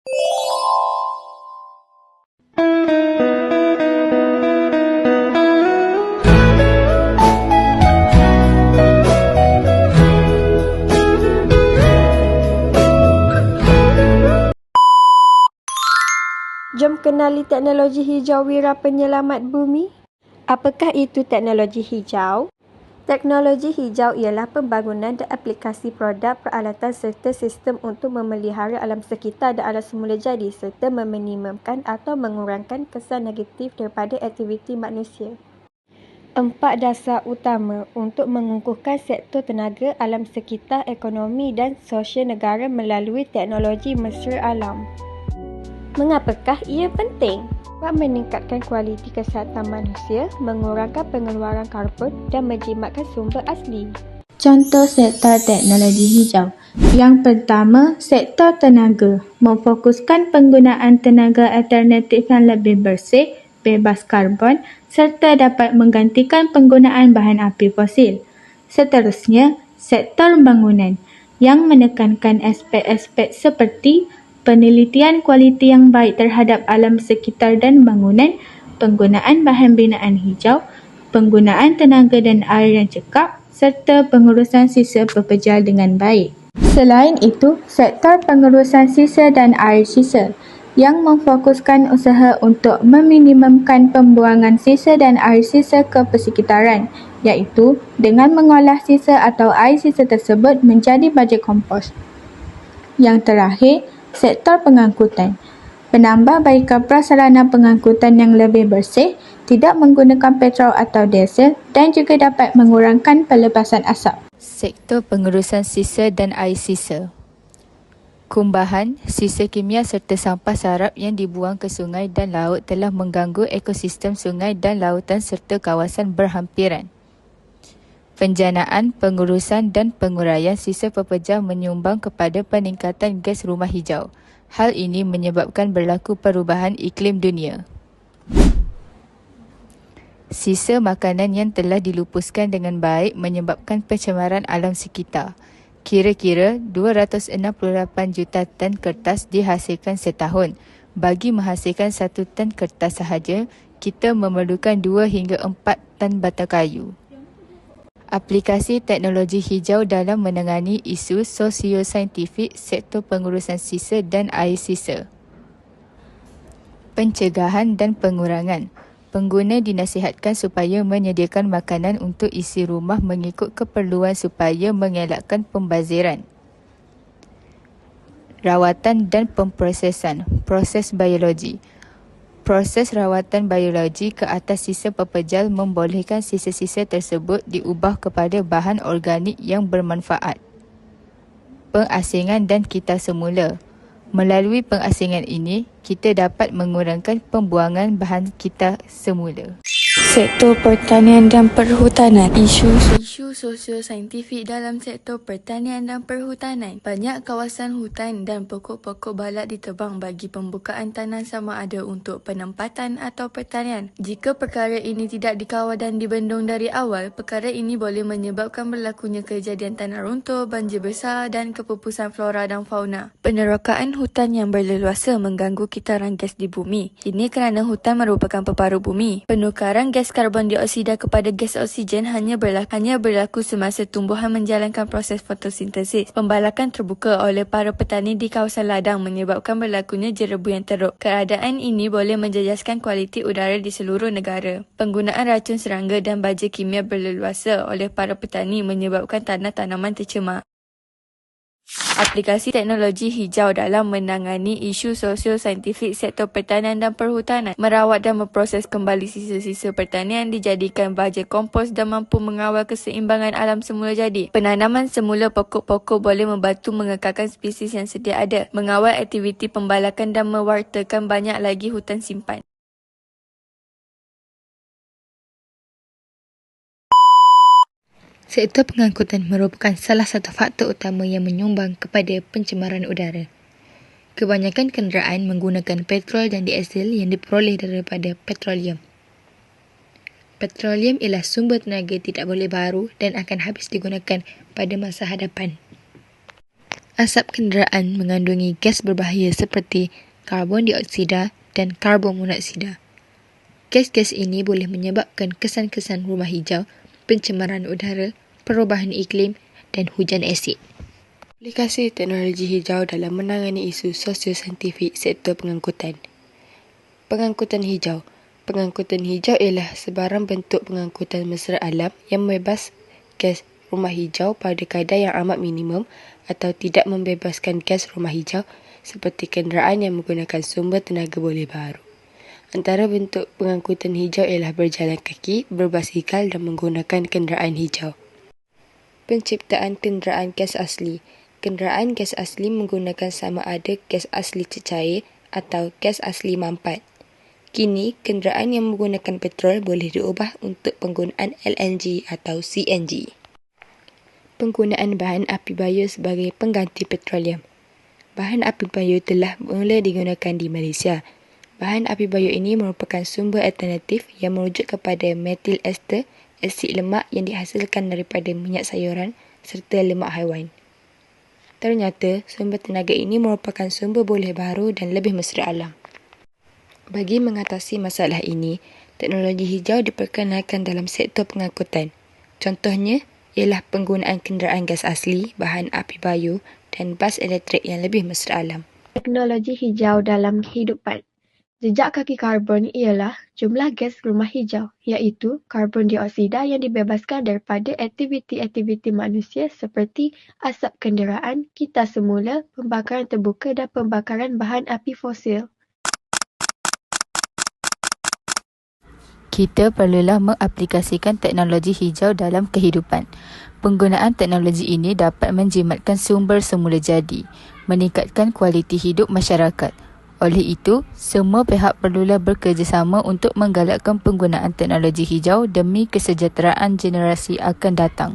Jom kenali teknologi hijau wira penyelamat bumi. Apakah itu teknologi hijau? Teknologi hijau ialah pembangunan dan aplikasi produk, peralatan serta sistem untuk memelihara alam sekitar dan alam semula jadi serta meminimumkan atau mengurangkan kesan negatif daripada aktiviti manusia. 4 dasar utama untuk mengukuhkan sektor tenaga, alam sekitar, ekonomi dan sosial negara melalui teknologi mesra alam. Mengapakah ia penting? Dapat meningkatkan kualiti kesihatan manusia, mengurangkan pengeluaran karbon dan menjimatkan sumber asli. Contoh sektor teknologi hijau. Yang pertama, sektor tenaga. Memfokuskan penggunaan tenaga alternatif yang lebih bersih, bebas karbon serta dapat menggantikan penggunaan bahan api fosil. Seterusnya, sektor bangunan yang menekankan aspek-aspek seperti penelitian kualiti yang baik terhadap alam sekitar dan bangunan, penggunaan bahan binaan hijau, penggunaan tenaga dan air yang cekap, serta pengurusan sisa pepejal dengan baik. Selain itu, sektor pengurusan sisa dan air sisa yang memfokuskan usaha untuk meminimumkan pembuangan sisa dan air sisa ke persekitaran, iaitu dengan mengolah sisa atau air sisa tersebut menjadi baja kompos. Yang terakhir, sektor pengangkutan. Penambahbaikan prasarana pengangkutan yang lebih bersih, tidak menggunakan petrol atau diesel dan juga dapat mengurangkan pelepasan asap. Sektor pengurusan sisa dan air sisa. Kumbahan, sisa kimia serta sampah sarap yang dibuang ke sungai dan laut telah mengganggu ekosistem sungai dan lautan serta kawasan berhampiran. Penjanaan, pengurusan dan penguraian sisa pepejal menyumbang kepada peningkatan gas rumah hijau. Hal ini menyebabkan berlaku perubahan iklim dunia. Sisa makanan yang telah dilupuskan dengan baik menyebabkan pencemaran alam sekitar. Kira-kira 268 juta tan kertas dihasilkan setahun. Bagi menghasilkan 1 tan kertas sahaja, kita memerlukan 2 hingga 4 tan batang kayu. Aplikasi teknologi hijau dalam menangani isu sosio-saintifik sektor pengurusan sisa dan air sisa. Pencegahan dan pengurangan. Pengguna dinasihatkan supaya menyediakan makanan untuk isi rumah mengikut keperluan supaya mengelakkan pembaziran. Rawatan dan pemprosesan. Proses biologi. Proses rawatan biologi ke atas sisa pepejal membolehkan sisa-sisa tersebut diubah kepada bahan organik yang bermanfaat. Pengasingan dan kitar semula. Melalui pengasingan ini, kita dapat mengurangkan pembuangan bahan kitar semula. Sektor pertanian dan perhutanan. Isu sosio-saintifik dalam sektor pertanian dan perhutanan. Banyak kawasan hutan dan pokok-pokok balak ditebang bagi pembukaan tanah sama ada untuk penempatan atau pertanian. Jika perkara ini tidak dikawal dan dibendung dari awal, perkara ini boleh menyebabkan berlakunya kejadian tanah runtuh, banjir besar dan kepupusan flora dan fauna. Penerokaan hutan yang berleluasa mengganggu kitaran gas di bumi. Ini kerana hutan merupakan peparuh bumi. Penukaran gas karbon dioksida kepada gas oksigen hanya berlaku semasa tumbuhan menjalankan proses fotosintesis. Pembalakan terbuka oleh para petani di kawasan ladang menyebabkan berlakunya jerebu yang teruk. Keadaan ini boleh menjejaskan kualiti udara di seluruh negara. Penggunaan racun serangga dan baja kimia berleluasa oleh para petani menyebabkan tanah tanaman tercemar. Aplikasi teknologi hijau dalam menangani isu sosio-saintifik sektor pertanian dan perhutanan. Merawat dan memproses kembali sisa-sisa pertanian dijadikan baja kompos dan mampu mengawal keseimbangan alam semula jadi. Penanaman semula pokok-pokok boleh membantu mengekalkan spesies yang sedia ada, mengawal aktiviti pembalakan dan mewartakan banyak lagi hutan simpan. Sektor pengangkutan merupakan salah satu faktor utama yang menyumbang kepada pencemaran udara. Kebanyakan kenderaan menggunakan petrol dan diesel yang diperoleh daripada petroleum. Petroleum ialah sumber tenaga tidak boleh baru dan akan habis digunakan pada masa hadapan. Asap kenderaan mengandungi gas berbahaya seperti karbon dioksida dan karbon monoksida. Gas-gas ini boleh menyebabkan kesan-kesan rumah hijau, pencemaran udara, perubahan iklim dan hujan asid. Aplikasi teknologi hijau dalam menangani isu sosio-saintifik sektor pengangkutan. Pengangkutan hijau. Pengangkutan hijau ialah sebarang bentuk pengangkutan mesra alam yang membebas gas rumah hijau pada kadar yang amat minimum atau tidak membebaskan gas rumah hijau seperti kenderaan yang menggunakan sumber tenaga boleh baru. Antara bentuk pengangkutan hijau ialah berjalan kaki, berbasikal dan menggunakan kenderaan hijau. Penciptaan kenderaan gas asli. Kenderaan gas asli menggunakan sama ada gas asli cecair atau gas asli mampat. Kini, kenderaan yang menggunakan petrol boleh diubah untuk penggunaan LNG atau CNG. Penggunaan bahan api bayu sebagai pengganti petroleum. Bahan api bayu telah mula digunakan di Malaysia. Bahan api bayu ini merupakan sumber alternatif yang merujuk kepada metil ester, asid lemak yang dihasilkan daripada minyak sayuran serta lemak haiwan. Ternyata, sumber tenaga ini merupakan sumber boleh baru dan lebih mesra alam. Bagi mengatasi masalah ini, teknologi hijau diperkenalkan dalam sektor pengangkutan. Contohnya ialah penggunaan kenderaan gas asli, bahan api bayu dan bas elektrik yang lebih mesra alam. Teknologi hijau dalam kehidupan. Jejak kaki karbon ialah jumlah gas rumah hijau, iaitu karbon dioksida yang dibebaskan daripada aktiviti-aktiviti manusia seperti asap kenderaan, kita semula, pembakaran terbuka dan pembakaran bahan api fosil. Kita perlulah mengaplikasikan teknologi hijau dalam kehidupan. Penggunaan teknologi ini dapat menjimatkan sumber semula jadi, meningkatkan kualiti hidup masyarakat. Oleh itu, semua pihak perlulah bekerjasama untuk menggalakkan penggunaan teknologi hijau demi kesejahteraan generasi akan datang.